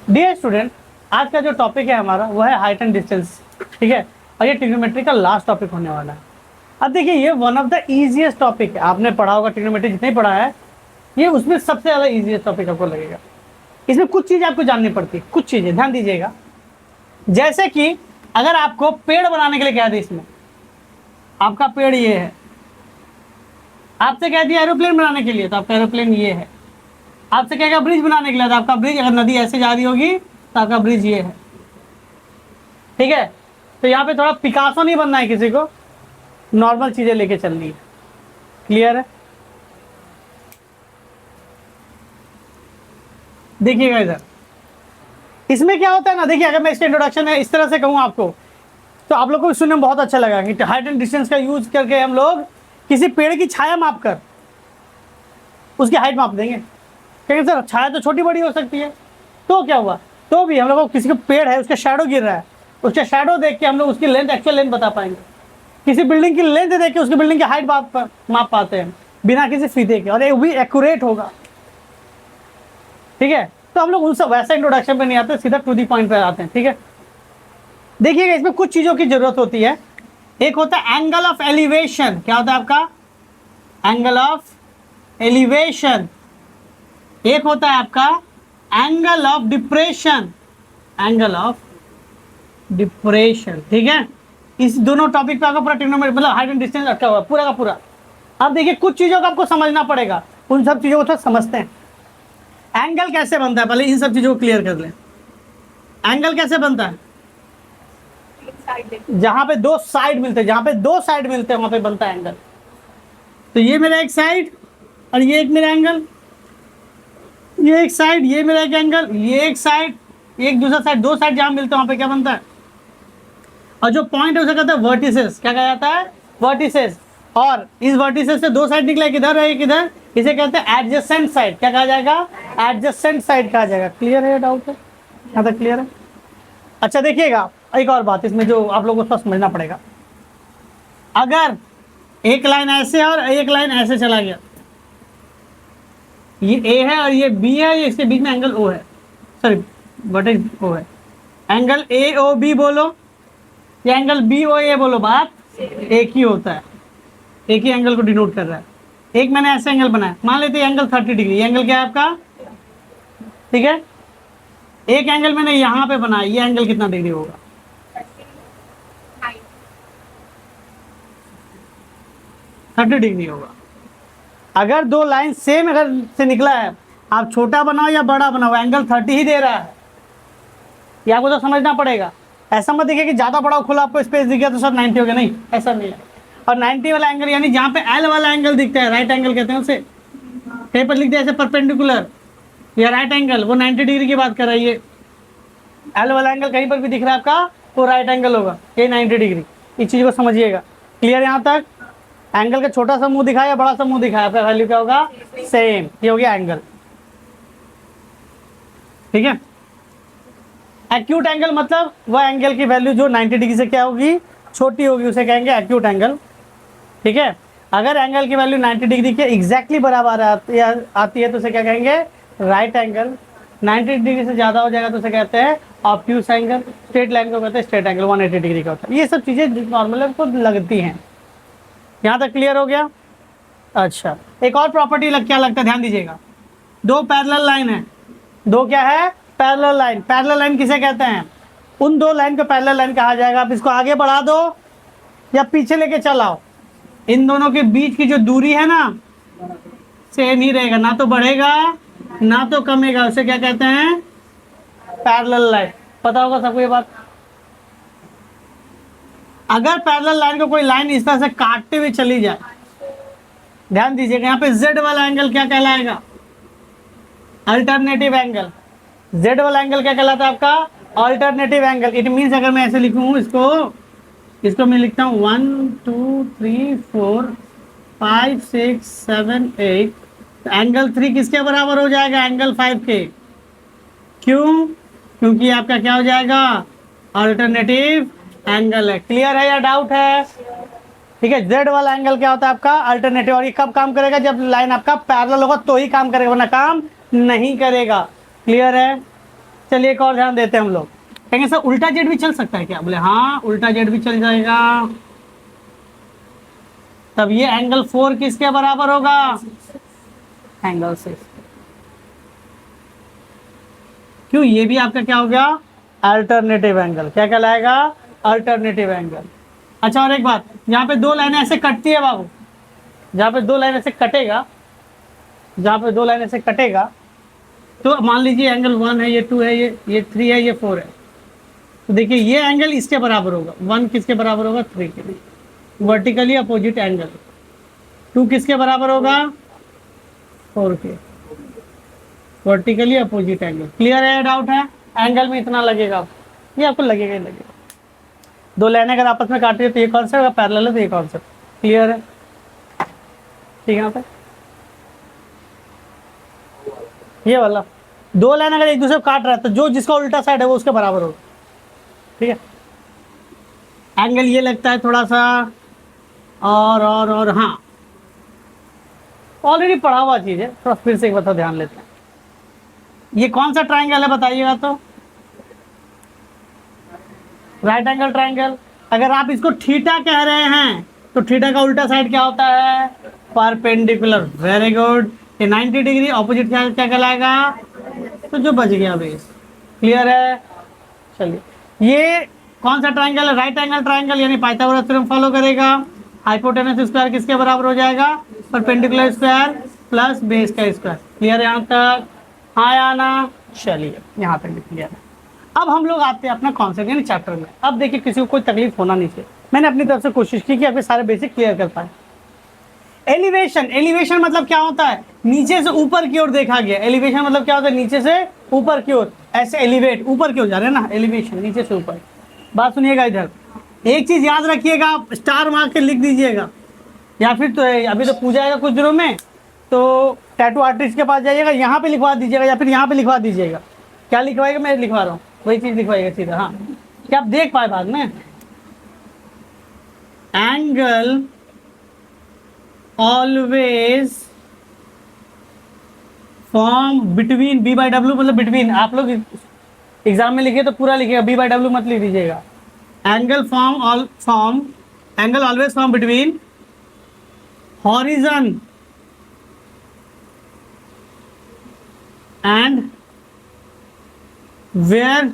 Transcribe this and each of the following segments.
Dear student, आज का जो टॉपिक है हमारा वो है हाइट एंड डिस्टेंस, ठीक है। और ये ट्रिग्नोमेट्री का लास्ट टॉपिक होने वाला है। अब देखिए, ये one of the easiest topic है, आपने पढ़ा होगा ट्रिग्नोमेट्री जितने ही पढ़ा है, ये उसमें सबसे ज़्यादा इजीएस्ट टॉपिक आपको लगेगा। इसमें कुछ चीज़ आपको जाननी पड़ती है, कुछ चीज़ें ध्यान दीजिएगा। जैसे कि अगर आपको पेड़ बनाने के लिए कह दे, इसमें आपका पेड़ ये है, आपसे कह दिया एरोप्लेन बनाने के लिए तो आपका एरोप्लेन ये है, आपसे कहेगा ब्रिज बनाने के लिए तो आपका ब्रिज, अगर नदी ऐसे जा रही होगी तो आपका ब्रिज ये है, ठीक है। तो यहाँ पे थोड़ा पिकासो नहीं बनना है किसी को, नॉर्मल चीजें लेके चलनी है। क्लियर है? देखिएगा इधर, इसमें क्या होता है ना, देखिए अगर मैं इसका इंट्रोडक्शन है इस तरह से कहूँ आपको, तो आप लोग को सुनने में बहुत अच्छा लगा कि हाइट एंड डिस्टेंस का यूज करके हम लोग किसी पेड़ की छाया माप कर उसकी हाइट माप देंगे। क्योंकि सर छाया तो छोटी बड़ी हो सकती है, तो क्या हुआ, तो भी हम लोग को किसी को पेड़ है उसका शैडो गिर रहा है, उसका शैडो देख के हम लोग उसकी लेंथ, एक्चुअल लेंथ बता पाएंगे। किसी बिल्डिंग की लेंथ देख के उसकी बिल्डिंग की हाइट माप पाते हैं बिना किसी फीते के, और ये भी एक्यूरेट होगा, ठीक है। तो हम लोग उन सब वैसा इंट्रोडक्शन पे नहीं आते, सीधा टू दी पॉइंट पे आते हैं, ठीक है। देखिएगा, इसमें कुछ चीजों की जरूरत होती है। एक होता है एंगल ऑफ एलिवेशन। क्या होता है आपका एंगल ऑफ एलिवेशन। एक होता है आपका angle of depression, angle of depression, ठीक है। इस दोनों टॉपिक पे आपका पूरा ट्रिग्नोमेट्री मतलब हाइट एंड डिस्टेंस रखा हुआ है पूरा का पूरा। अब देखिए, कुछ चीजों को आपको समझना पड़ेगा, उन सब चीजों को थोड़ा समझते हैं। एंगल कैसे बनता है, पहले इन सब चीजों को क्लियर कर लें। एंगल कैसे बनता है? जहां पे दो साइड मिलते हैं, जहां पे दो साइड मिलते हैं वहां पे बनता है एंगल। तो ये मेरा एक साइड और ये एक मेरा एंगल, ये एक साइड, ये मेरा एक एंगल, ये एक साइड, एक दूसरा साइड, दो साइड जहां मिलते हैं वहां पे क्या बनता है? और जो पॉइंट है उसे कहते हैं वर्टिसेस। क्या कहा जाता है? वर्टिसेस। और इस वर्टिसेस से दो साइड निकला, किधर है, किधर, इसे कहते हैं एडजेसेंट साइड। क्या कहा जाएगा? एडजेसेंट साइड कहा जाएगा। क्लियर है? डाउट है यहाँ तक? क्लियर है? अच्छा देखिएगा, एक और बात इसमें जो आप लोगों को समझना पड़ेगा। अगर एक लाइन ऐसे और एक लाइन ऐसे चला गया, ये ए है और ये बी है, ये इसके बीच में एंगल ओ है, सॉरी वर्टेक्स ओ है। एंगल ए ओ बी बोलो या एंगल बी ओ ए बोलो, बात एक ही होता है, एक ही एंगल को डिनोट कर रहा है। एक मैंने ऐसे एंगल बनाया, मान लेते हैं एंगल 30 डिग्री, एंगल क्या है आपका, ठीक है। एक एंगल मैंने यहां पे बनाया, ये एंगल कितना डिग्री होगा? 30 डिग्री होगा। अगर दो लाइन सेम अगर से निकला है, आप छोटा बनाओ या बड़ा बनाओ, एंगल 30 ही दे रहा है, ये आपको तो समझना पड़ेगा। ऐसा मत देखिए कि ज्यादा बड़ा खुला आपको स्पेस दिख गया तो सर 90 हो गया, नहीं ऐसा नहीं है। और 90 वाला एंगल यानी जहाँ पे एल वाला एंगल दिखता है, राइट एंगल कहते हैं उसे, कहीं पर लिख दिया ऐसे परपेंडिकुलर या राइट एंगल, वो 90 डिग्री की बात कर रहा है। ये एल वाला एंगल कहीं पर भी दिख रहा है आपका, वो राइट एंगल होगा, ये 90 डिग्री। इस चीज को समझिएगा। क्लियर यहाँ तक? एंगल का छोटा सा मुंह दिखाया, बड़ा सा मुंह दिखाया, आपका वैल्यू क्या होगा? सेम। ये हो गया एंगल, ठीक है। एक्यूट एंगल मतलब वह एंगल की वैल्यू जो 90 डिग्री से क्या होगी, छोटी होगी, उसे कहेंगे एक्यूट एंगल, ठीक है। अगर एंगल की वैल्यू 90 डिग्री के एग्जैक्टली बराबर आती है तो उसे क्या कहेंगे? Right angle. 90 डिग्री से ज्यादा हो जाएगा तो उसे कहते हैं ऑब्ट्यूस एंगल। स्ट्रेट लाइन को कहते हैं स्ट्रेट एंगल, 180 डिग्री का होता है। ये सब चीजें नॉर्मल को लगती हैं। यहाँ तक क्लियर हो गया? अच्छा, एक और प्रॉपर्टी क्या लगता है, ध्यान दीजिएगा। दो पैरेलल लाइन है, दो क्या है? Parallel line. पैरेलल लाइन किसे कहते हैं? उन दो लाइन को पैरेलल लाइन कहा जाएगा। आप इसको आगे बढ़ा दो या पीछे लेके चलाओ, इन दोनों के बीच की जो दूरी है ना, सेम ही रहेगा, ना तो बढ़ेगा ना तो कमेगा। उसे क्या कहते हैं? Parallel line. पता होगा सबको ये बात। अगर पैरेलल लाइन को कोई लाइन इस तरह से काटते हुए चली जाए, ध्यान दीजिएगा, यहाँ पे जेड वाला एंगल क्या कहलाएगा? Alternative angle. जेड वाला एंगल क्या कहलाता है आपका? Alternative angle. इट मीन्स अगर मैं ऐसे लिखूं इसको मैं लिखता हूँ 1 2 3 4 5 6 7 8, एंगल 3 किसके बराबर हो जाएगा? एंगल 5 के। क्यों? क्योंकि आपका क्या हो जाएगा? अल्टरनेटिव एंगल है। क्लियर है या डाउट है? ठीक है। जेड वाला एंगल क्या होता है आपका? अल्टरनेटिव। और ये कब काम करेगा? जब लाइन आपका पैरेलल होगा तो ही काम करेगा, वरना काम नहीं करेगा। क्लियर है? चलिए एक और ध्यान देते हैं हम लोग। कहेंगे सर उल्टा जेड भी चल सकता है क्या? बोले हाँ उल्टा जेड भी चल जाएगा। तब ये एंगल 4 किसके बराबर होगा? एंगल 6। क्यों? ये भी आपका क्या हो गया? Alternative angle. क्या कहलाएगा? Alternative angle. अच्छा और एक बात, यहाँ पे दो लाइनें ऐसे कटती है बाबू, जहाँ पे दो लाइन ऐसे कटेगा, जहाँ पे दो लाइन ऐसे कटेगा, तो मान लीजिए एंगल 1 है, ये 2 है, ये 3 है, ये 4 है। तो देखिए ये एंगल इसके बराबर होगा, 1 किसके बराबर होगा? 3 के लिए, वर्टिकली अपोजिट एंगल। 2 किसके बराबर होगा? 4 के, वर्टिकली अपोजिट एंगल। क्लियर है? डाउट है? एंगल में इतना लगेगा, ये आपको लगेगा ही लगेगा। दो लाइनें अगर आपस में काट रही है तो ये कॉन्सेप्ट, अगर पैरेलल है तो ये कॉन्सेप्ट। क्लियर है? ठीक है। यहाँ पे ये वाला दो लाइन अगर एक दूसरे को काट रहा है तो जो जिसका उल्टा साइड है वो उसके बराबर होगा। ठीक है। एंगल ये लगता है थोड़ा सा और हाँ ऑलरेडी पढ़ा हुआ चीज है, थोड़ा फिर से एक बार ध्यान लेते हैं। ये कौन सा ट्राइंगल है बताइएगा तो? Right angle triangle. अगर आप इसको थीटा कह रहे हैं तो थीटा का उल्टा साइड क्या होता है? परपेंडिकुलर। Very good. ये 90 डिग्री ऑपोजिट क्या कहलाएगा? तो जो बच गया बेस। क्लियर है? चलिए ये कौन सा ट्राइंगल है? राइट एंगल ट्राइंगल, यानी पाइथागोरस थ्योरम फॉलो करेगा। हाइपोटेनस स्क्वायर किसके बराबर हो जाएगा? परपेंडिकुलर स्क्वायर प्लस बेस का स्क्वायर। क्लियर है यहाँ तक? हाँ या ना? चलिए यहाँ तक भी क्लियर है। अब हम लोग आते हैं अपना कॉन्सेप्ट यानी चैप्टर में। अब देखिए किसी को कोई तकलीफ होना नहीं चाहिए, मैंने अपनी तरफ से कोशिश की कि आपके सारे बेसिक क्लियर कर पाए। एलिवेशन, एलिवेशन मतलब क्या होता है? नीचे से ऊपर की ओर देखा गया। एलिवेशन मतलब क्या होता है? नीचे से ऊपर की ओर, ऐसे एलिवेट, ऊपर की ओर जा रहे हैं ना, एलिवेशन नीचे से ऊपर। बात सुनिएगा इधर, एक चीज याद रखिएगा, आप स्टार मार के लिख दीजिएगा, या फिर तो अभी तो पूजा आएगा कुछ दिनों में, तो टैटू आर्टिस्ट के पास जाइएगा, यहाँ पे लिखवा दीजिएगा या फिर यहाँ पे लिखवा दीजिएगा। क्या लिखवाएगा? मैं लिखवा रहा हूँ वही चीज लिखवाइएगा सीधा। हाँ क्या आप देख पाए बाद में? Angle always form between B by W, मतलब बिटवीन, आप लोग एग्जाम में लिखिए तो पूरा लिखिएगा, बी बाई डब्ल्यू मत लिख दीजिएगा। Angle angle always form between horizon and where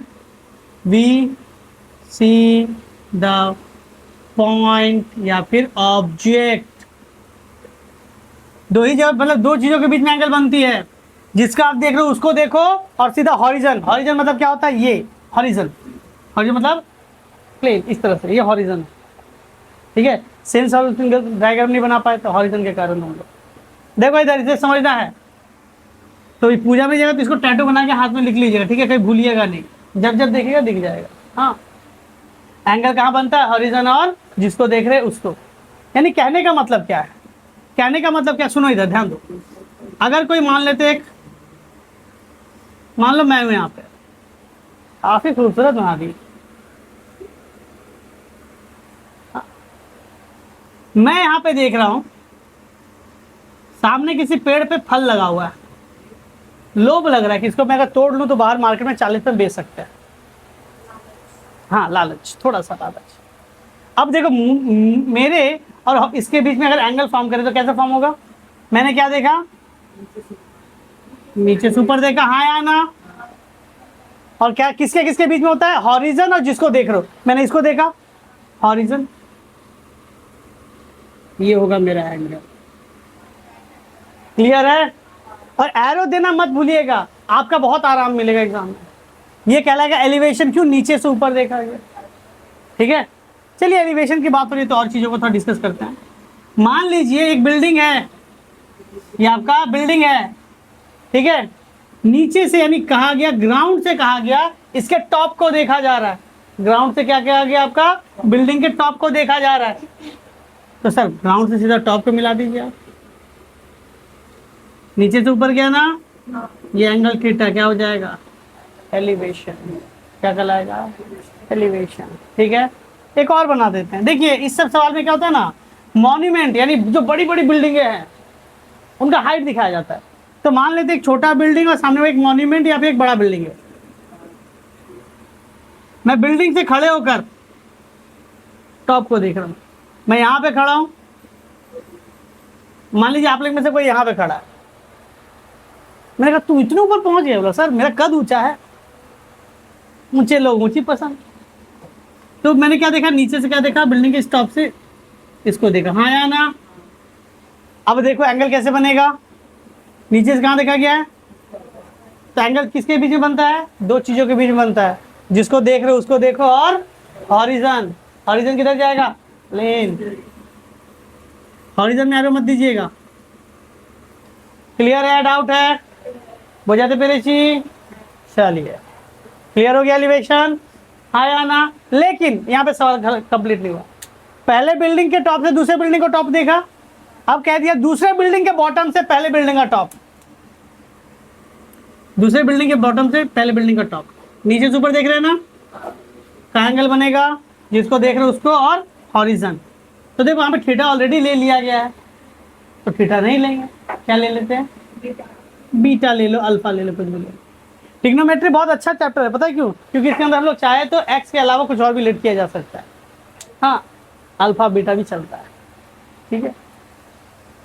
we see the point या फिर ऑब्जेक्ट। दो ही जगह, मतलब दो चीजों के बीच में एंगल बनती है। जिसका आप देख रहे हो उसको देखो और सीधा हॉरिजन। हॉरिजन मतलब क्या होता है? ये हॉरिजन, हॉरिजन मतलब प्लेन, इस तरह से ये हॉरिजन। ठीक है। सेंस और डायग्राम नहीं बना पाए तो हॉरिजन के कारण हम लोग देखो इधर, इसे समझना है। तो पूजा में जाएगा तो इसको टैटू बना के हाथ में लिख लीजिएगा। ठीक है, कहीं भूलिएगा नहीं, जब जब देखिएगा दिख जाएगा। हाँ एंगल कहाँ बनता है? हॉरिजन और जिसको देख रहे हैं उसको। यानी कहने का मतलब क्या है? कहने का मतलब क्या? सुनो इधर ध्यान दो। अगर कोई मान लेते एक, मान लो मैं हूं यहाँ पे, काफी खूबसूरत बना दी। मैं यहाँ पे देख रहा हूं सामने किसी पेड़ पे फल लगा हुआ है, लोभ लग रहा है कि इसको मैं अगर तोड़ लूं तो बाहर मार्केट में 40 में बेच सकते हैं। हाँ लालच, थोड़ा सा लालच। अब देखो मेरे और इसके बीच में अगर एंगल फॉर्म करे तो कैसे फॉर्म होगा? मैंने क्या देखा? नीचे से ऊपर देखा। हाँ या ना? और क्या किसके किसके बीच में होता है? हॉरिजन और जिसको देख रहे हो। मैंने इसको देखा, हॉरिजन, ये होगा मेरा एंगल। क्लियर है? और एरो देना मत भूलिएगा, आपका बहुत आराम मिलेगा एग्जाम में। ये कहलाएगा एलिवेशन। क्यों? नीचे से ऊपर देखा गया। ठीक है। चलिए एलिवेशन की बात हो रही तो और चीजों को थोड़ा डिस्कस करते हैं। मान लीजिए एक बिल्डिंग है, ये आपका बिल्डिंग है। ठीक है। नीचे से यानी कहा गया, ग्राउंड से कहा गया इसके टॉप को देखा जा रहा है। ग्राउंड से क्या कहा गया? आपका बिल्डिंग के टॉप को देखा जा रहा है। तो सर ग्राउंड से सीधा टॉप को मिला दीजिए आप। नीचे से ऊपर गया ना, ये एंगल थीटा क्या हो जाएगा? एलिवेशन। क्या कहलाएगा? एलिवेशन। ठीक है। एक और बना देते हैं। देखिए इस सब सवाल में क्या होता है ना, मॉन्यूमेंट यानी जो बड़ी बड़ी बिल्डिंगें हैं उनका हाइट दिखाया जाता है। तो मान लेते एक छोटा बिल्डिंग और सामने में एक मॉन्यूमेंट या फिर एक बड़ा बिल्डिंग है। मैं बिल्डिंग से खड़े होकर टॉप को देख रहा हूँ। मैं यहाँ पे खड़ा हूँ, मान लीजिए आप लोग में से कोई यहाँ पे खड़ा है। मैंने कहा तू इतने ऊपर पहुंच गया। बोला सर मेरा कद ऊंचा है, ऊंचे लोग ऊंची पसंद। तो मैंने क्या देखा, नीचे से क्या देखा, बिल्डिंग के टॉप से इसको देखा, हाँ या ना। अब देखो एंगल कैसे बनेगा, नीचे से कहाँ देखा गया है, तो एंगल किसके बीच में बनता है, दो चीजों के बीच में बनता है। जिसको देख रहे हो उसको देखो, और हॉरिजन, हॉरिजन किधर जाएगा, प्लेन। हॉरिजन में एरो मत दीजिएगा। क्लियर है, डाउट है, बुझाते पहले ची, चलिए क्लियर हो गया एलिवेशन, हाँ या ना। लेकिन यहाँ पे सवाल कंप्लीट नहीं हुआ। पहले बिल्डिंग के टॉप से दूसरे बिल्डिंग को टॉप देखा, अब कह दिया दूसरे बिल्डिंग के बॉटम से पहले बिल्डिंग का टॉप, दूसरे बिल्डिंग के बॉटम से पहले बिल्डिंग का टॉप। नीचे से ऊपर देख रहे हैं ना, का एंगल बनेगा, जिसको देख रहे हो उसको, और हॉरिजन। तो देखो यहाँ पे थीटा ऑलरेडी ले लिया गया है, तो थीटा नहीं लेंगे, क्या ले लेते हैं, बीटा ले लो, अल्फा ले लो, कुछ भी ले लो। ट्रिग्नोमेट्री बहुत अच्छा चैप्टर है, पता है क्यों, क्योंकि इसके अंदर हम लोग चाहे तो एक्स के अलावा कुछ और भी लेट किया जा सकता है। हाँ, अल्फा बीटा भी चलता है, ठीक है,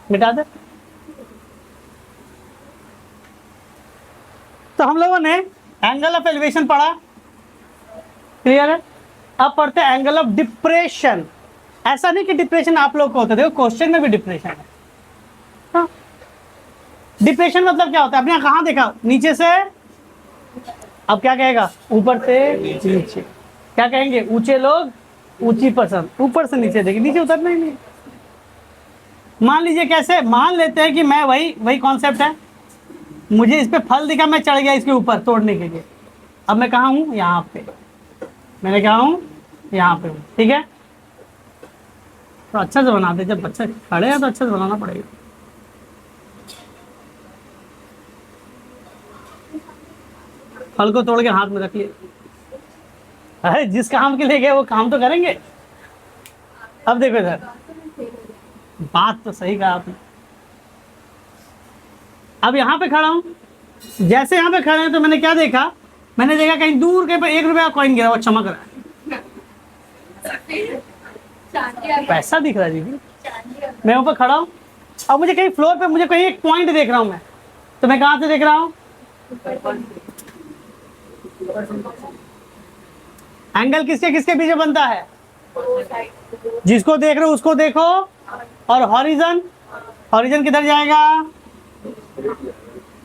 मिटा दे। तो हम लोगों ने एंगल ऑफ एलिवेशन पढ़ा, क्लियर है। अब पढ़ते हैं एंगल ऑफ डिप्रेशन। ऐसा नहीं कि डिप्रेशन आप लोग को होता है, देखो क्वेश्चन में भी डिप्रेशन है। हाँ, डिप्रेशन मतलब क्या होता है, आपने कहाँ देखा, नीचे से, अब क्या कहेगा, ऊपर से नीचे। क्या कहेंगे, ऊंचे लोग ऊंची पसंद, ऊपर से नीचे देखिए, नीचे उतरना ही नहीं। मान लीजिए कैसे, मान लेते हैं कि मैं वही कॉन्सेप्ट है, मुझे इस पे फल दिखा, मैं चढ़ गया इसके ऊपर तोड़ने के लिए। अब मैं कहाँ हूँ, यहाँ पे, मैंने कहा हूँ यहाँ पे हूँ, ठीक है। तो अच्छा से बनाते, जब बच्चे खड़े हैं तो अच्छा से बनाना पड़ेगा। फल को तोड़ के हाथ में रख लिए, अरे जिस काम के लिए गए वो काम तो करेंगे। अब देखो इधर, बात तो सही कहा आपने। अब यहाँ पे खड़ा हूँ, जैसे यहाँ पे खड़े हैं तो मैंने क्या देखा, मैंने देखा कहीं दूर के पे 1 रुपया कॉइन गिरा, वो चमक रहा है, पैसा दिख रहा है जी। मैं ऊपर खड़ा हूँ, अब मुझे कहीं फ्लोर पे मुझे कहीं एक पॉइंट देख रहा हूँ मैं, तो मैं कहाँ से देख रहा हूँ, एंगल किसके किसके बीच में बनता है, जिसको देख रहे हो उसको देखो, और हॉरिजन, हॉरिजन किधर जाएगा,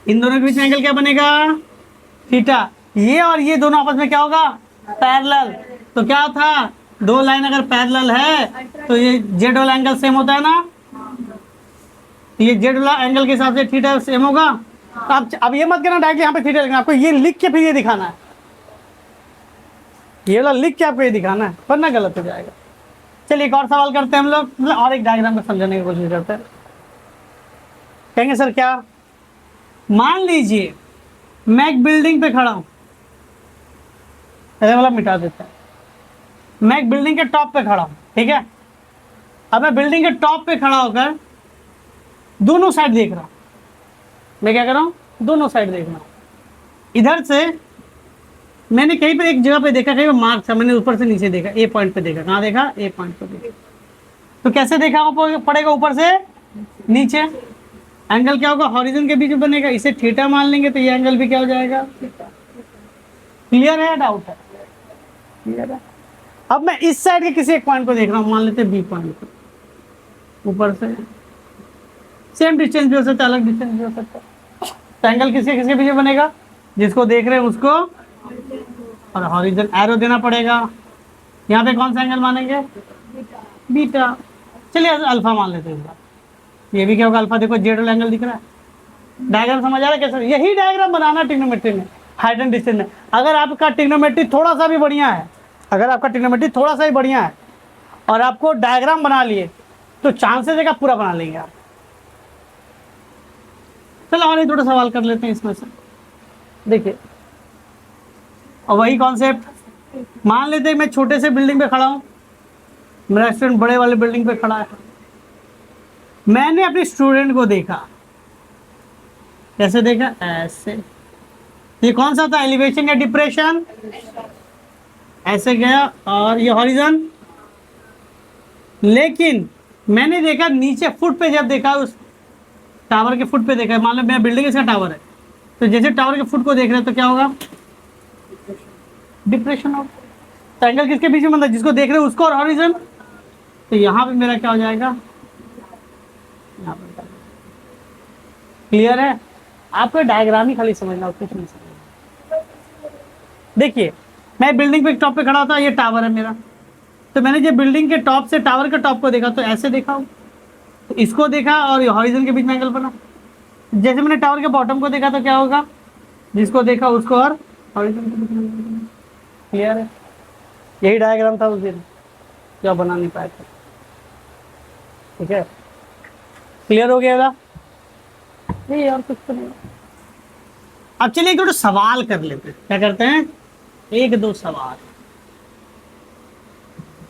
इन दोनों के बीच में एंगल क्या बनेगा, थीटा। ये और ये दोनों आपस में क्या होगा, पैरेलल। तो क्या था, दो लाइन अगर पैरेलल है तो ये जेड वाला एंगल सेम होता है ना, ये जेड वाला एंगल के हिसाब से थीटा सेम होगा। तो अब ये मत करना डायरेक्ट यहाँ पे थीटा लिखना, आपको ये लिख के फिर ये दिखाना है, ये वाला लिख के आपको ये दिखाना है, वरना गलत हो जाएगा। चलिए एक और सवाल करते हैं हम लोग, मतलब और एक डायग्राम को समझाने की कोशिश करते हैं। कहेंगे सर क्या, मान लीजिए मैं एक बिल्डिंग पे खड़ा हूं, पहले वाला मिटा देता है, मैं एक बिल्डिंग के टॉप पे खड़ा हूं, ठीक है। अब मैं बिल्डिंग के टॉप पे खड़ा होकर दोनों साइड देख रहा हूं, मैं क्या कर रहा हूं, दोनों साइड देख रहा हूं। इधर से मैंने कहीं पर एक जगह पे देखा, कहीं पर मार्क था, मैंने ऊपर से नीचे देखा, ए पॉइंट पे देखा, कहाँ देखा, ए पॉइंट पे देखा। तो कैसे देखा पड़ेगा, ऊपर से नीचे। एंगल क्या होगा, हॉरिजन के बीच में बनेगा, इसे थीटा मान लेंगे तो ये एंगल भी क्या हो जाएगा, क्लियर है, डाउट है, क्लियर है। अब मैं इस साइड के किसी एक पॉइंट को देख रहा हूँ, मान लेते हैं बी पॉइंट को, ऊपर से सेम डिस्टेंस भी हो सकता है, अलग डिस्टेंस भी हो सकता है। तो एंगल किसके किसके बीच में बनेगा, जिसको देख रहे हैं उसको, और हॉरिजन एरो देना पड़ेगा। यहाँ पे कौन सा एंगल मानेंगे, बीटा। चलिए अल्फा मान लेते हैं इस बार, ये भी क्या होगा, अल्फा। देखो जेड वाला एंगल दिख रहा है, डायग्राम समझ आ रहा है कैसे, यही डायग्राम बनाना ट्रिग्नोमेट्री में, हाइट एंड डिस्टेंस में। अगर आपका ट्रिग्नोमेट्री थोड़ा सा भी बढ़िया है, अगर आपका ट्रिग्नोमेट्री थोड़ा सा भी बढ़िया है और आपको डायग्राम बना लिए, तो चांसेस है कि आप पूरा बना लेंगे आप। चलो और एक थोड़ा सवाल कर लेते हैं इसमें से, देखिए। और वही कॉन्सेप्ट, मान लेते हैं मैं छोटे से बिल्डिंग पे खड़ा हूँ, मेरा स्टूडेंट बड़े वाले बिल्डिंग पे खड़ा है, मैंने अपने स्टूडेंट को देखा, कैसे देखा, ऐसे। ये कौन सा था, एलिवेशन या डिप्रेशन, ऐसे गया और ये हॉरिजन, लेकिन मैंने देखा नीचे फुट पे, जब देखा उस टावर के फुट पे देखा, मान लो मेरा बिल्डिंग इसका टावर है, तो जैसे टावर के फुट को देख रहे हैं तो क्या होगा, डिप्रेशन होगा। तो एंगल किसके बीच में बनता है, जिसको देख रहे हो उसको और हॉरिजन। तो यहाँ पे मेरा क्या हो जाएगा, क्लियर है? आपको डायग्राम ही खाली समझना, कुछ नहीं समझना। देखिए मैं बिल्डिंग पे टॉप पे खड़ा था, ये टावर है मेरा, तो मैंने जब बिल्डिंग के टॉप से टावर के टॉप को देखा तो ऐसे देखा हूँ, तो इसको देखा और हॉरिजन के बीच में एंगल बना। जैसे मैंने टावर के बॉटम को देखा तो क्या होगा, जिसको देखा उसको और हॉरिजन के बीच में। क्लियर है? यही डायग्राम था उस दिन जो बना नहीं पाया था। ठीक है, क्लियर हो गया? नहीं और कुछ तो नहीं। अब चलिए एक दो सवाल कर लेते हैं, क्या करते हैं, एक दो सवाल।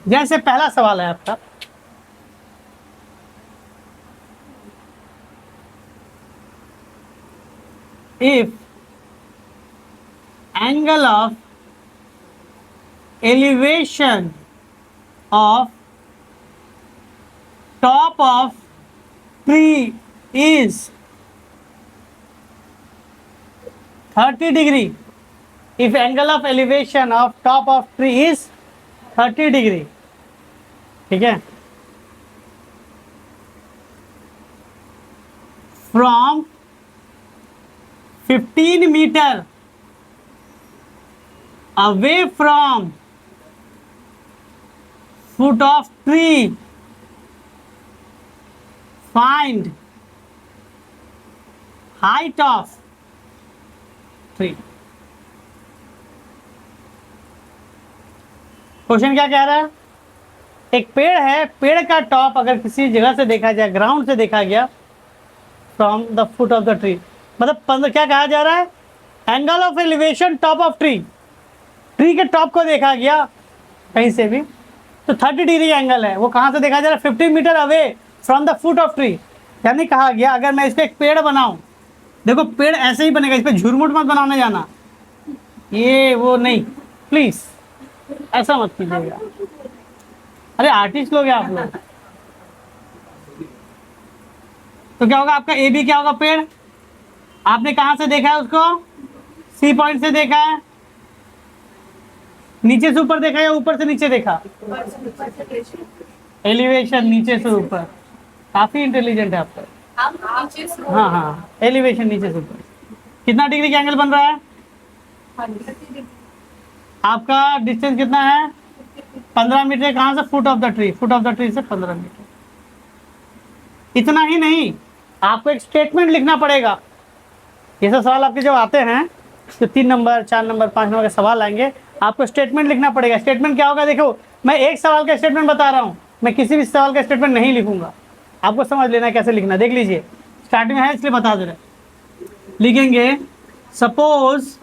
जैसे पहला सवाल है आपका, if angle of elevation of top of tree is 30 degree, if angle of elevation of top of tree is 30 degree, ठीक है, from 15 meter away from foot of tree, find height of tree। Question क्या कह रहा है, एक पेड़ है, पेड़ का टॉप अगर किसी जगह से देखा जाए, ग्राउंड से देखा गया, from the foot of the tree, मतलब क्या कहा जा रहा है, angle of elevation top of tree, tree के टॉप को देखा गया कहीं से भी, तो 30 डिग्री एंगल है। वो कहाँ से देखा जा रहा है, 15 metre away from the foot of tree. यानी कहा गया अगर मैं इसको एक पेड़ बनाऊं, देखो पेड़ ऐसे ही बनेगा, इस पर झुरमुट मत बनाने जाना, ये वो नहीं, प्लीज ऐसा मत कीजिएगा। अरे आर्टिस्ट लोग हैं आप लोग। तो क्या होगा आपका ए बी, क्या होगा, पेड़। आपने कहां से देखा है उसको, सी पॉइंट से देखा है, नीचे से ऊपर देखा या ऊपर से नीचे देखा, एलिवेशन नीचे से ऊपर। काफी इंटेलिजेंट है आपका। हाँ हाँ, एलिवेशन नीचे से ऊपर। कितना डिग्री का एंगल बन रहा है, आपका डिस्टेंस कितना है, 15 मीटर। कहाँ से, foot of the tree, foot of the tree से 15 मीटर। इतना ही नहीं, आपको एक स्टेटमेंट लिखना पड़ेगा। ये सब सवाल आपके जब आते हैं तो 3 नंबर 4 नंबर 5 नंबर के सवाल आएंगे, आपको स्टेटमेंट लिखना पड़ेगा। स्टेटमेंट क्या होगा, देखो मैं एक सवाल का स्टेटमेंट बता रहा हूँ, मैं किसी भी सवाल का स्टेटमेंट नहीं लिखूंगा, आपको समझ लेना है कैसे लिखना। देख लीजिए, स्टार्टिंग में है इसलिए बता दे रहे, लिखेंगे suppose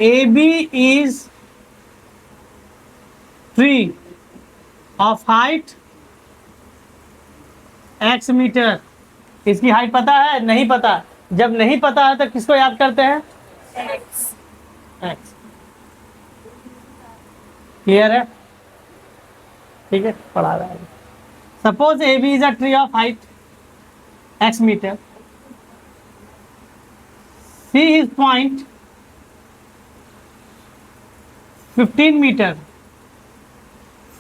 AB is tree of height x metre. इसकी हाइट पता है, नहीं पता। जब नहीं पता है तो किसको याद करते हैं, x। क्लियर है? ठीक है, पढ़ा रहा है। Suppose AB is a tree of height x metre, C is point 15 meter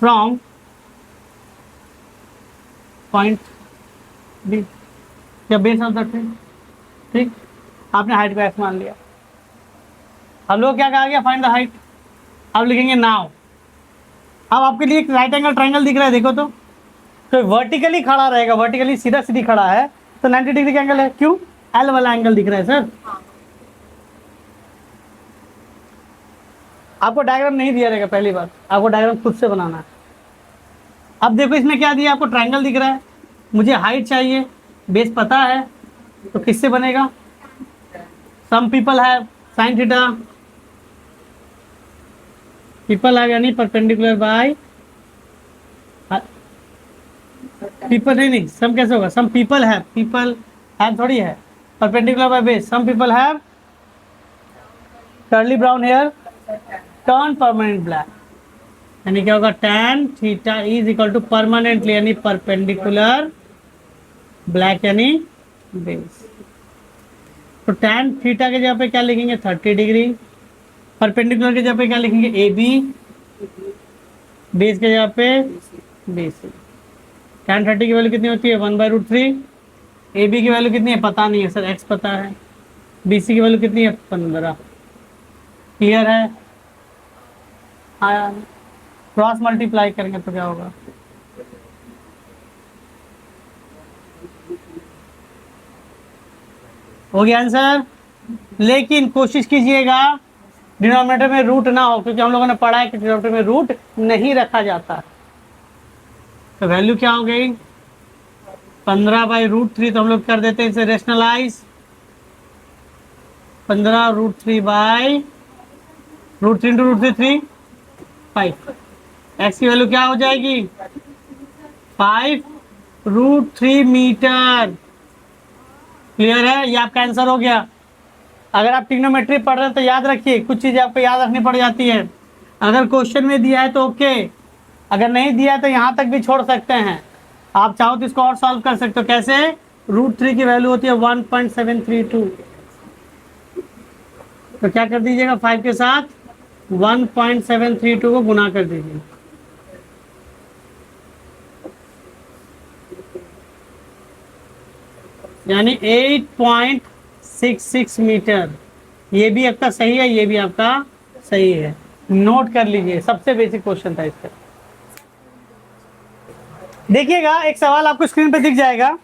from point B, या बेस ऑफ द ट्री। ठीक, आपने हाइट को x मान लिया। हम लोग क्या कहा गया, फाइंड द हाइट। अब लिखेंगे नाउ। अब आपके लिए एक राइट एंगल ट्रायंगल दिख रहा है, देखो तो वर्टिकली खड़ा रहेगा, वर्टिकली सीधा सीधी खड़ा है तो 90 डिग्री का एंगल है। क्यों, एल वाला एंगल दिख रहा है सर। आपको डायग्राम नहीं दिया रहेगा, पहली बात आपको डायग्राम खुद से बनाना है। अब देखो इसमें क्या दिया, आपको ट्रायंगल दिख रहा है, मुझे हाइट चाहिए, बेस पता है, तो किससे बनेगा, सम पीपल है साइन थीटा, पीपल है यानी परपेंडिकुलर बाय, पीपल नहीं, सम कैसे होगा, सम पीपल है, पीपल है थोड़ी है, perpendicular by base, some people have curly brown hair turn permanent black, यानी क्या होगा, tan theta is equal to permanently यानी परपेंडिकुलर ब्लैक यानी बेस। तो tan थीटा के जगह पे क्या लिखेंगे 30 डिग्री, परपेंडिकुलर के जगह पे क्या लिखेंगे ए बी, बेस के जगह पे बी सी। tan 30 की वैल्यू कितनी होती है 1/√3, ए बी की वैल्यू कितनी है पता नहीं है सर, एक्स पता है, बी सी की वैल्यू कितनी है 15। क्लियर है? हाँ, क्रॉस मल्टीप्लाई करेंगे तो क्या होगा, हो गया आंसर। लेकिन कोशिश कीजिएगा डिनोमिनेटर में रूट ना हो, क्योंकि हम लोगों ने पढ़ा है कि डिनोमिनेटर में रूट नहीं रखा जाता। तो वैल्यू क्या हो गई 15/√3, तो हम लोग कर देते हैं इसे रेशनलाइज, 15√3/√3 इंटू √3 3 5। एक्स की वैल्यू क्या हो जाएगी 5√3 मीटर। क्लियर है? ये आपका आंसर हो गया। अगर आप ट्रिग्नोमेट्री पढ़ रहे हैं तो याद रखिए, कुछ चीज़ें आपको याद रखनी पड़ जाती है। अगर क्वेश्चन में दिया है तो ओके, अगर नहीं दिया है तो यहाँ तक भी छोड़ सकते हैं। आप चाहो तो इसको और सॉल्व कर सकते हो। कैसे? √3 की वैल्यू होती है 1.732, तो क्या कर दीजिएगा 5 के साथ 1.732 को गुना कर दीजिए। यानी 8.66 मीटर। ये भी आपका सही है, ये भी आपका सही है, नोट कर लीजिए। सबसे बेसिक क्वेश्चन था इसका। देखिएगा एक सवाल आपको स्क्रीन पे दिख जाएगा।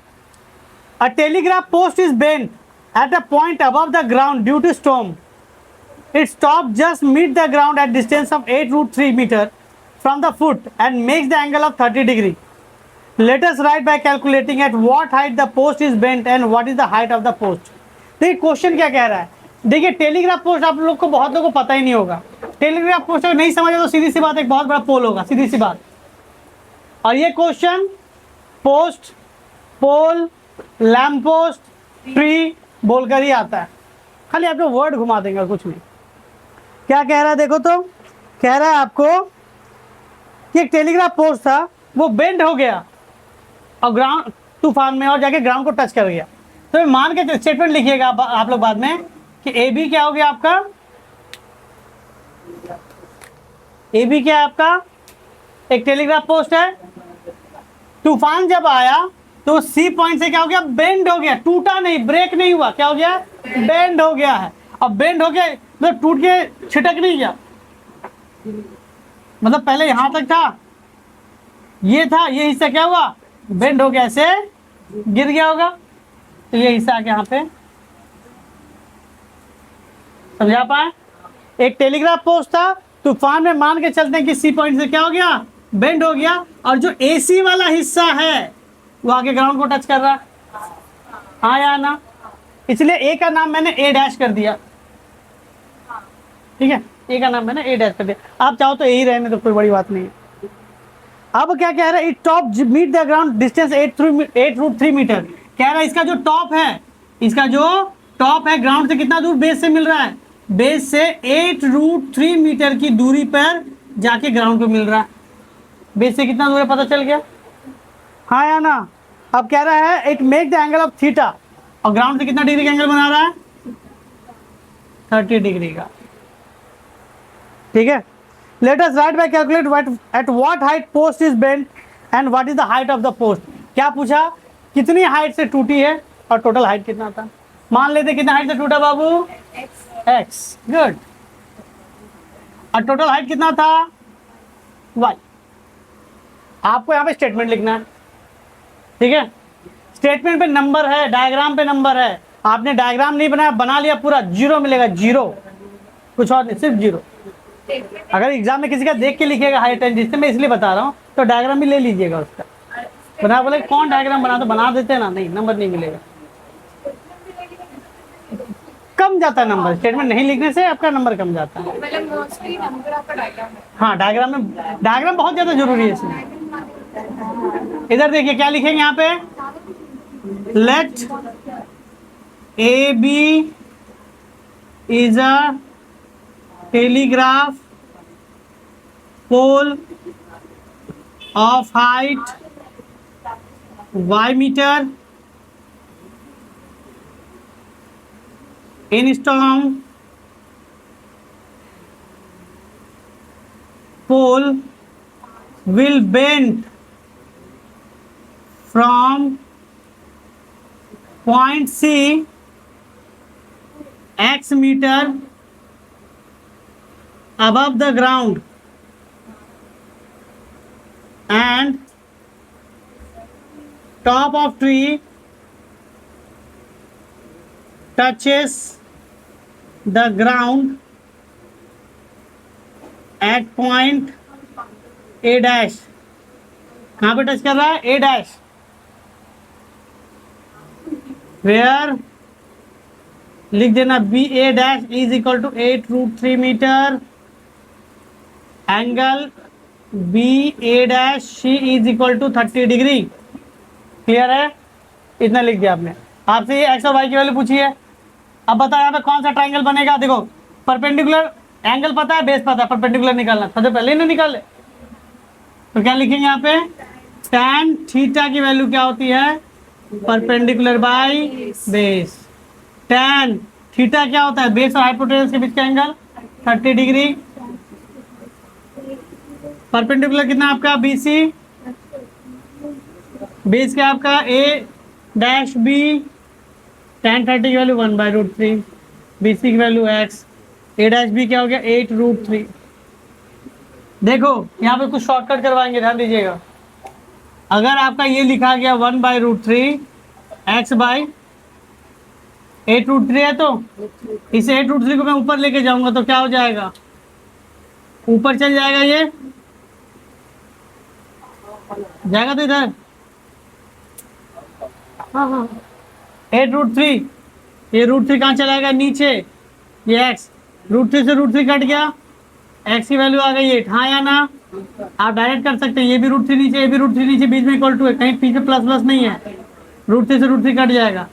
A telegraph post is bent at a point above the ground due to storm. Its top just meet the ground at distance of 8√3 meter from the foot and makes the angle of 30 degree. Let us write by calculating at what height the post is bent and what is the height of the post. देखिए question क्या कह रहा है। देखिए telegraph post आप लोग को बहुत लोगों को पता ही नहीं होगा। टेलीग्राफ पोस्ट अगर नहीं समझे तो सीधी सी बात एक बहुत बड़ा पोल होगा, सीधी सी बात। और ये क्वेश्चन पोस्ट, पोल, लैम्प पोस्ट, ट्री बोलकर ही आता है। खाली आप लोग वर्ड घुमा देंगे और कुछ नहीं। क्या कह रहा है देखो, तो कह रहा है आपको कि एक टेलीग्राफ पोस्ट था, वो बेंड हो गया और ग्राउंड तूफान में और जाके ग्राउंड को टच कर गया। तो मान के स्टेटमेंट लिखिएगा आप लोग बाद में कि ए बी क्या हो गया आपका, ए बी क्या है आपका, एक टेलीग्राफ पोस्ट है। तूफान जब आया तो सी पॉइंट से क्या हो गया, बेंड हो गया, टूटा नहीं, ब्रेक नहीं हुआ, क्या हो गया, बेंड हो गया है। अब बेंड हो गया मतलब टूट के छिटक नहीं गया, मतलब पहले यहां तक था, ये था, ये हिस्सा क्या हुआ, बेंड हो गया, ऐसे गिर गया होगा। तो ये हिस्सा आके यहाँ पे, समझा पाए? एक टेलीग्राफ पोस्ट था, तूफान में मान के चलते हैं कि सी पॉइंट से क्या हो गया, बेंड हो गया, और जो एसी वाला हिस्सा है वो आगे ग्राउंड को टच कर रहा है। हाँ या ना? इसलिए ए का नाम मैंने ए डैश कर दिया, ठीक है, ए का नाम मैंने ए डैश कर दिया। आप चाहो तो ए ही रहने तो कोई बड़ी बात नहीं है। अब क्या कह रहा है, it top meet the ground distance 8√3 metre. कह रहा है इसका जो टॉप है, इसका जो टॉप है ग्राउंड से कितना दूर, बेस से मिल रहा है, बेस से 8√3 मीटर की दूरी पर जाके ग्राउंड को मिल रहा है। बेस से कितना दूर है पता चल गया, हाँ या ना? अब कह रहा है it make the angle of theta, और ग्राउंड से कितना डिग्री का एंगल बना रहा है, 30 डिग्री का, ठीक है। Let us write by calculate at what height post is bent and what is the height of the post. क्या पूछा, कितनी हाइट से टूटी है और टोटल हाइट कितना था। मान लेते कितना हाइट से टूटा बाबू, एक्स, गुड। और टोटल हाइट कितना था, वाई। आपको यहाँ पे स्टेटमेंट लिखना है, ठीक है। स्टेटमेंट पे नंबर है, डायग्राम पे नंबर है। आपने डायग्राम नहीं बनाया, बना लिया पूरा, जीरो मिलेगा, जीरो, कुछ और नहीं, सिर्फ जीरो। अगर एग्जाम में किसी का देख के लिखेगा हाइट एंड डिस्टेंस, मैं इसलिए बता रहा हूँ, तो डायग्राम भी ले लीजिएगा उसका। बना बोले कौन डायग्राम बना, तो बना देते हैं ना, नहीं नंबर नहीं मिलेगा, कम जाता है नंबर। स्टेटमेंट नहीं लिखने से आपका नंबर कम जाता है। हाँ, डायग्राम बहुत ज्यादा जरूरी है इसमें। इधर देखिए क्या लिखेंगे यहाँ पे, let A B is a telegraph pole of height y metre in storm pole will bend from point C x meter above the ground and top of tree touches the ground at point A dash. कहाँ पे touch कर रहा है? A dash. Where लिख देना B A dash is equal to 8√3 metre. Angle B A dash C is equal to 30 degree. Clear है? इतना लिख दिया आपने. आपसे ये एक्स और वाई की वैल्यू पूछी है. अब बताओ यहाँ पे कौन सा ट्राइंगल बनेगा. देखो परपेंडिकुलर एंगल पता है, बेस पता है, परपेंडिकुलर निकालना सबसे पहले ही ना निकाले. तो क्या लिखेंगे यहाँ पे? tan थीटा की वैल्यू क्या होती है? Perpendicular by base. tan theta क्या होता है? बेस और हाइपोटेनस के बीच का एंगल 30 डिग्री. परपेंडिकुलर कितना आपका? BC. बेस क्या आपका? A dash B. tan 30 की वैल्यू 1/√3. BC की value x. A dash B क्या हो गया? 8√3. देखो यहाँ पे कुछ शॉर्टकट करवाएंगे, ध्यान दीजिएगा. अगर आपका ये लिखा गया 1/√3 x बाई 8√3 है तो इसे 8√3 को मैं ऊपर लेके जाऊंगा तो क्या हो जाएगा? ऊपर चल जाएगा, ये जाएगा तो इधर. हाँ 8√3. ये √3 कहाँ चलाएगा? नीचे. ये x √3 से √3 कट गया, x की वैल्यू आ गई 8. हाँ या ना? आप डायरेक्ट कर सकते हैं. ये भी √3 नीचे, ये भी √3 नीचे, बीच में इक्वल टू है. कहीं पीछे प्लस प्लस नहीं है. √3 से √3 कट जाएगा.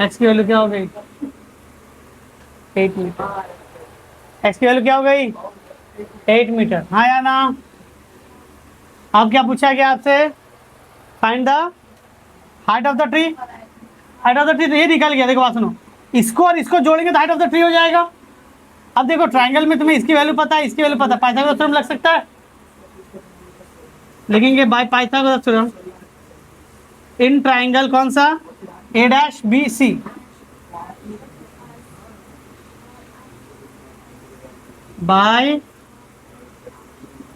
x की वैल्यू क्या हो गई? 8 मीटर. x की वैल्यू क्या हो गई? 8 मीटर. हाँ या ना? अब क्या पूछा गया आपसे? Find the height of the tree. Height of the tree तो ये निकल गया. देखो बात सुनो, इसको और इसको जोड़ेंगे तो हाइट ऑफ द ट्री हो जाएगा. अब देखो ट्रायंगल में तुम्हें इसकी वैल्यू पता है, इसकी वैल्यू पता है. पाइथागोरस थ्योरम लग सकता है. लिखेंगे by Pythagoras theorem in triangle कौन सा? A dash B C. By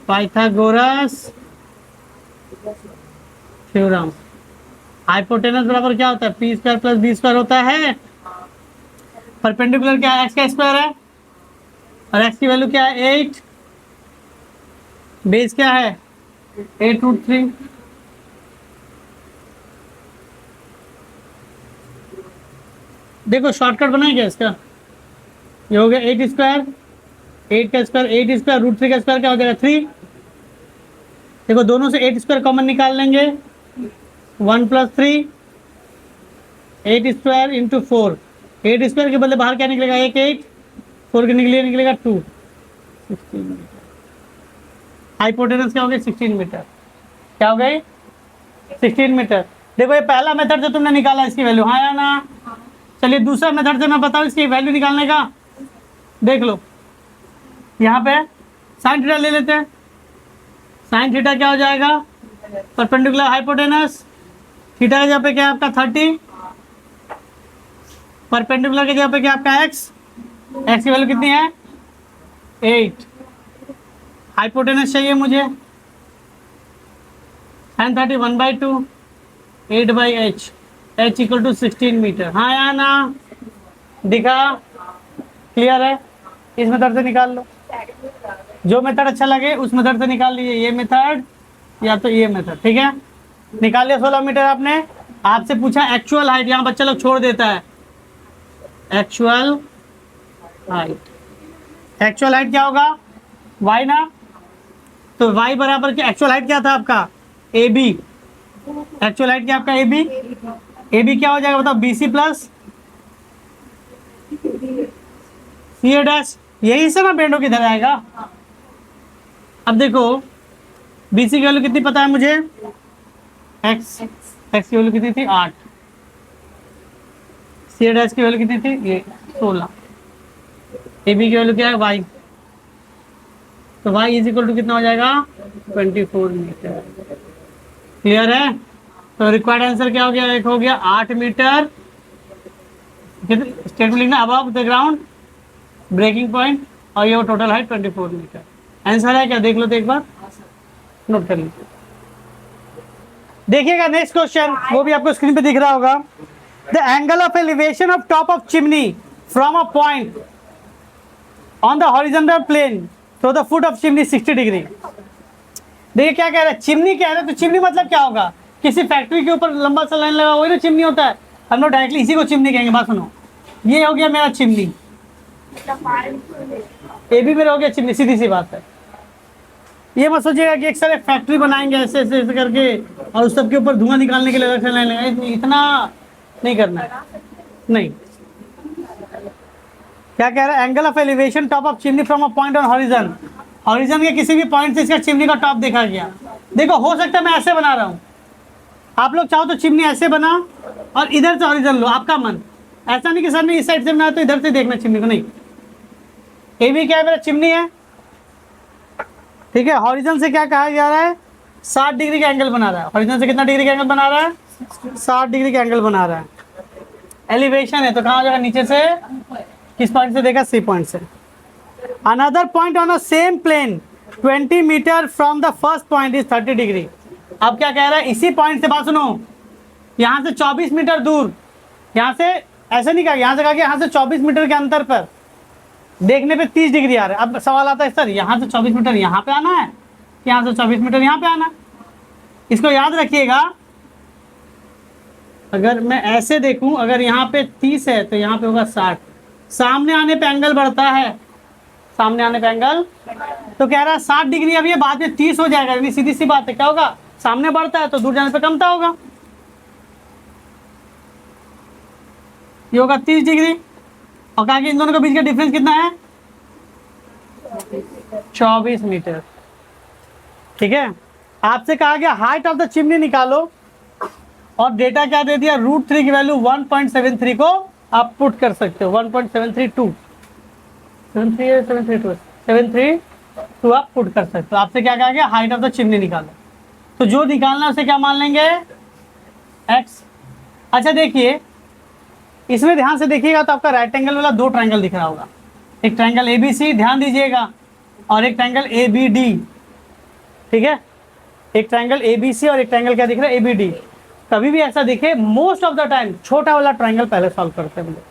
Pythagoras theorem. Hypotenuse बराबर क्या होता है? P square plus B square होता है. परपेंडिकुलर क्या है? x का स्क्वायर है और x की वैल्यू क्या है? 8. बेस क्या है? 8√3. देखो शॉर्टकट बनाएंगे इसका. ये हो गया 8 स्क्वायर, 8 का स्क्वायर, 8 स्क्वायर √3 का स्क्वायर क्या हो जाएगा? 3. देखो दोनों से 8 स्क्वायर कॉमन निकाल लेंगे. 1 + 3. 8 स्क्वायर इंटू 4. 8 स्क्वायर के बदले बाहर क्या निकलेगा? 1 8. 4 के निकले निकलेगा 2. 16 मीटर. हाइपोटेनस क्या हो गई? 16 मीटर. क्या हो गई? 16 मीटर. देखो ये पहला मेथड से तुमने निकाला इसकी वैल्यू. हाँ या ना? चलिए दूसरा मेथड से मैं बताऊँ इसकी वैल्यू निकालने का. देख लो यहाँ पे साइन थीटा ले लेते हैं. साइन थीटा क्या हो जाएगा? Perpendicular hypotenuse. थीटा की जगह पे क्या है आपका? 30. परपेंडिकुलर की जगह पे क्या आपका? x. x की वैल्यू कितनी है? 8. हाइपोटेनस चाहिए मुझे. Sine 30 1/2 8/h. h equal to 16 metre. हाँ या ना? दिखा? क्लियर है? इस मेथड से निकाल लो. जो मेथड अच्छा लगे उस मेथड से निकाल लीजिए. ये मेथड या तो ये मेथड. ठीक है, निकाल लिया 16 मीटर आपने. आपसे पूछा एक्चुअल हाइट. यहाँ बच्चा लोग छोड़ देता है. Actual height. एक्चुअल हाइट क्या होगा? y ना. तो y बराबर क्या? एक्चुअल हाइट क्या था आपका? AB. एक्चुअल हाइट क्या आपका? AB. AB क्या हो जाएगा बताओ? BC plus CA dash. यही से ना बेंड हो किधर आएगा। अब देखो बीसी की वैल्यू कितनी पता है मुझे, एक्स, एक्स की वैल्यू कितनी थी 8, सी डैश की वैल्यू कितनी थी ये 16, ए बी की वैल्यू क्या है वाई, तो वाई इज इक्वल टू कितना हो जाएगा 24 मीटर। क्लियर है। तो रिक्वायर्ड आंसर क्या हो गया, एक हो गया 8 मीटर, स्टेटमेंट लिखना above the ground breaking point, और ये टोटल हाइट 24 मीटर। आंसर है क्या, देख लो तो एक बार नोट कर लीजिए। देखिएगा नेक्स्ट क्वेश्चन, वो भी आपको स्क्रीन पे दिख रहा होगा। The angle of elevation of top of chimney from a point on the horizontal plane to the foot of chimney 60 degree. देखिए क्या कह रहा है, चिमनी कह रहे हैं, तो चिमनी मतलब क्या होगा, किसी फैक्ट्री के ऊपर लंबा सा लाइन लगा वही ना चिमनी होता है। हम लोग डायरेक्टली इसी को चिमनी कहेंगे। बात सुनो, ये हो गया मेरा चिमनी, ये भी मेरा हो गया चिमनी, सीधी सी बात है। ये मत सोचिएगा कि एक सारे फैक्ट्री बनाएंगे ऐसे ऐसे ऐसे करके और उस सब के ऊपर धुआं निकालने के लिए अलग से लाइन लगाएंगे, इतना नहीं करना है। नहीं, क्या कह रहा है, angle of elevation top of chimney from a point on horizon, horizon के किसी भी पॉइंट से इसका चिमनी का टॉप देखा गया। देखो हो सकता है मैं ऐसे बना रहा हूँ, आप लोग चाहो तो चिमनी ऐसे बना और इधर से हॉरिजन लो, आपका मन। ऐसा नहीं कि सर मैं इस साइड से बनाया तो इधर से देखना चिमनी को, नहीं। ये भी क्या है, मेरा चिमनी है, ठीक है। हॉरिजन से क्या कहा जा रहा है, 60 डिग्री का एंगल बना रहा है। हॉरिजन से कितना डिग्री का एंगल बना रहा है, 60 डिग्री का एंगल बना रहा है। एलिवेशन है तो कहाँ जाएगा, नीचे से, किस पॉइंट से देखा, सी पॉइंट से। Another point on a same plane 20 metre from the first point is 30 degree. अब क्या कह रहा है, इसी पॉइंट से, बात सुनो, यहाँ से 24 मीटर दूर, यहाँ से ऐसे नहीं कहा, यहाँ से कहा कि यहाँ से 24 मीटर के अंतर पर देखने पे 30 डिग्री आ रहा है। अब सवाल आता है सर यहाँ से 24 मीटर यहाँ पे आना है, यहाँ से 24 मीटर यहाँ पे आना है। इसको याद रखिएगा, अगर मैं ऐसे देखूं, अगर यहाँ पे 30 है तो यहाँ पे होगा 60, सामने आने पे एंगल बढ़ता है, सामने आने पे एंगल, तो कह रहा है 60 डिग्री, अब ये बाद में 30 हो जाएगा, यानी सीधी सी बात है, क्या होगा, सामने बढ़ता है तो दूर जाने पे कमता होगा, ये होगा 30 डिग्री। और कहा कि इन दोनों के बीच का डिफरेंस कितना है, 24 मीटर, ठीक है। आपसे कहा गया हाइट ऑफ द चिमनी निकालो, और डेटा क्या दे दिया, √3 की वैल्यू 1.73 को आप पुट कर सकते हो, 1.732 732 आप पुट कर सकते हो। आपसे क्या कहा गया, हाइट ऑफ द चिमनी निकालो, तो जो निकालना है उसे क्या मान लेंगे, x। अच्छा देखिए, इसमें ध्यान से देखिएगा तो आपका राइट एंगल वाला 2 ट्रायंगल दिख रहा होगा, एक ट्रायंगल ABC, ध्यान दीजिएगा, और एक ट्रायंगल ABD, ठीक है। एक ट्रायंगल ABC और एक ट्रायंगल क्या दिख रहा है, ABD। कभी भी ऐसा दिखे, मोस्ट ऑफ द टाइम छोटा वाला ट्रायंगल पहले सॉल्व करते हैं हम लोग।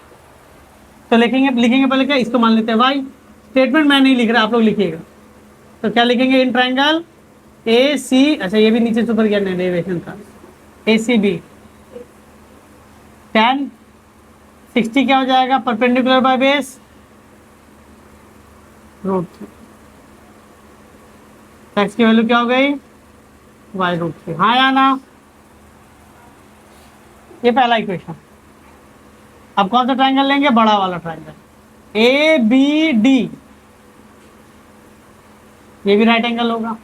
तो लिखेंगे पहले क्या, इसको मान लेते हैं y। स्टेटमेंट मैं नहीं लिख रहा, आप लोग लिखिएगा। तो क्या लिखेंगे, इन ट्रायंगल AC, अच्छा ये भी नीचे से ऊपर गया, डेरिवेशन था, ACB tan 60 क्या हो जाएगा, परपेंडिकुलर बाय बेस √3, x की वैल्यू क्या हो गई, y√3, हाँ या ना। ये पहला इक्वेशन। अब कौन सा ट्रायंगल लेंगे, बड़ा वाला ट्रायंगल ABD, ये भी राइट एंगल होगा,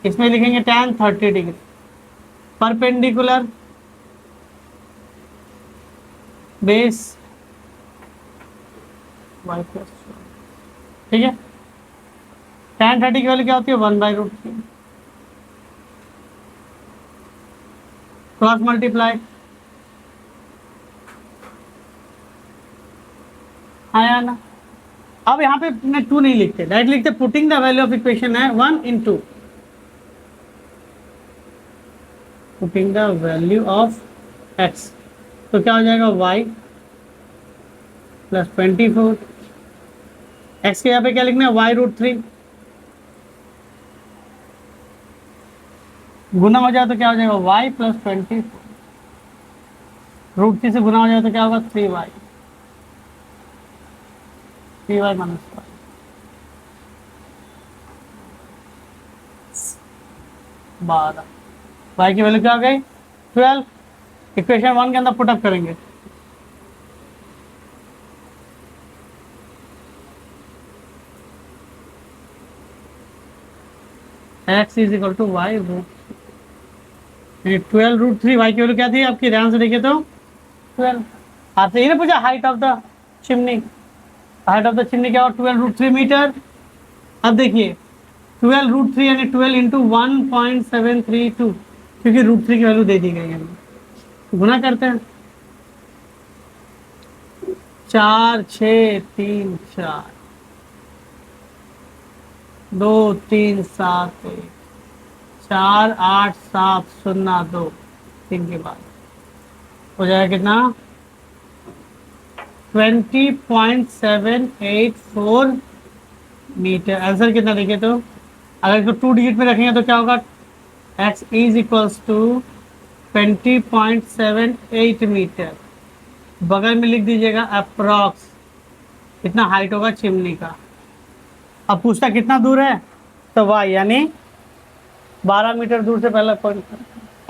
इसमें लिखेंगे tan 30 degree, perpendicular base y+, ठीक है। tan 30 की वैल्यू क्या होती है, 1/√3, क्रॉस मल्टीप्लाई, आया ना। अब यहाँ पे मैं 2 नहीं लिखते, डायरेक्ट लिखते, putting the value of equation है 1 इन 2, putting the value of x, तो क्या हो जाएगा, y + 24, x के यहाँ पे क्या लिखना है, y√3, गुना हो जाए तो क्या हो जाएगा, y + 24, √3 से गुना हो जाए तो क्या होगा, 3y - 12, y की वैल्यू क्या हो गई, 12। इक्वेशन 1 के अंदर पुटअप करेंगे, X is equal to Y root 12√3। Y की वैल्यू क्या थी आपकी, ध्यान से देखिए तो 12। आपसे ये ना पूछा height of the chimney, height of the chimney क्या हुआ 12√3 मीटर। अब देखिए 12√3 यानी 12 इंटू 1.732, क्योंकि √3 की वैल्यू दे दी गई है, गुना करते हैं 4 6 3 4 2 3 7 1 4 8 7 0 2 3 के बाद हो जाएगा कितना 20.784 मीटर। आंसर कितना देखिए तो, अगर इसको 2 डिजिट में रखेंगे तो क्या होगा, x इज इक्वल्स टू 20.78 मीटर। बगल में लिख दीजिएगा अप्रॉक्स कितना हाइट होगा चिमनी का। अब पूछता कितना दूर है, तो y यानी 12 मीटर दूर से पहला पॉइंट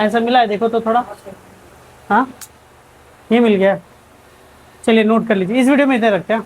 ऐसा मिला है, देखो तो थोड़ा, हाँ ये मिल गया। चलिए नोट कर लीजिए, इस वीडियो में इतना रखते हैं।